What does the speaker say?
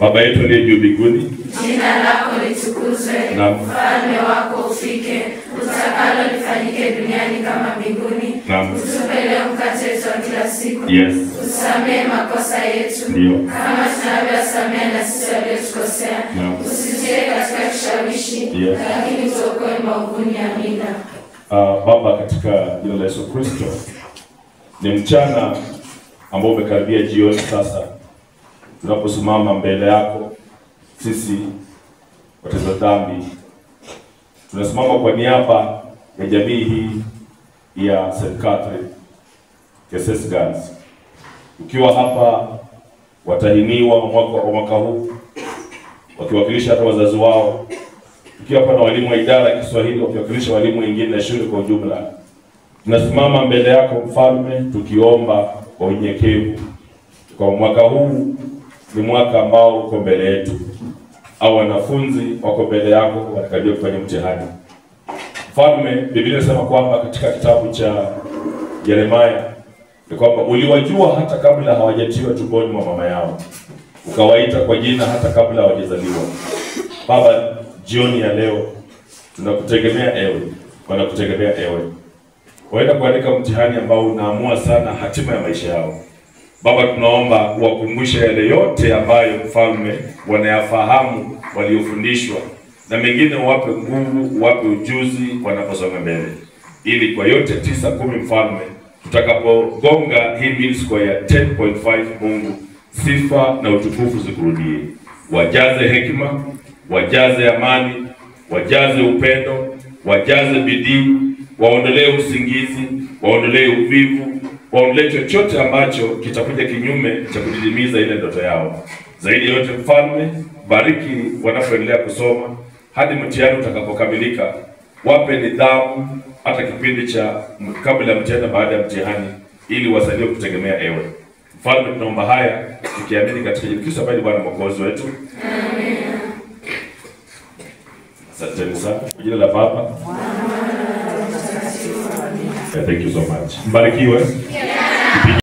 Baba yetu aliye juu mbinguni, jina lako litukuzwe, ufalme wako ufike, utakalo lifanyike duniani kama mbinguni. Utupe leo mkate wetu wa kila siku. Usamehe makosa yetu kama tunavyowasamehe na sisi waliotukosea. Usitie katika kishawishi, lakini tuokoe maovuni. Amina. Baba, katika jina la Yesu Kristo, ni mchana ambao umekaribia jioni sasa. Tunaposimama mbele yako sisi watenda dhambi, tunasimama kwa niaba ya jamii hii ya St. Catherine Keses Girls. Ukiwa hapa watahiniwa mwaka huu, wakiwakilisha hata wazazi wao, ukiwa hapa na walimu wa idara ya Kiswahili wakiwakilisha walimu wengine na shule kwa ujumla. Tunasimama mbele yako Mfalme, tukiomba kwa unyenyekevu. Kwa mwaka huu ni mwaka ambao uko mbele yetu, au wanafunzi wako mbele yako wanakaribia kufanya mtihani. Mfalme, Biblia inasema kwamba katika kitabu cha Yeremia ni kwamba uliwajua hata kabla hawajatiwa tumboni mwa mama yao, ukawaita kwa jina hata kabla hawajazaliwa. Baba, jioni ya leo tunakutegemea ewe, wanakutegemea ewe. Waenda kuandika mtihani ambao unaamua sana hatima ya maisha yao. Baba, tunaomba uwakumbushe yale yote ambayo Mfalme wanayafahamu waliofundishwa, na mengine uwape nguvu, uwape ujuzi wanaposonga mbele, ili kwa yote 9-10 Mfalme, tutakapogonga hii mean square ya 10.5, Mungu, sifa na utukufu zikurudie. Wajaze hekima, wajaze amani, wajaze upendo, wajaze bidii, waondolee usingizi, waondolee uvivu, waondolee chochote ambacho kitakuja kinyume cha kudidimiza ile ndoto yao. Zaidi ya yote Mfalme, bariki wanapoendelea kusoma hadi mtihani utakapokamilika. Wape nidhamu hata kipindi cha kabla ya mtihani, baada ya mtihani, ili wasaidie kutegemea ewe. Mfalme, tunaomba haya tukiamini katika jina la Kristo ambaye ni Bwana Mwokozi wetu. Amen. Asante sana. Kwa jina la Baba. Thank you so much. Mbarikiwe.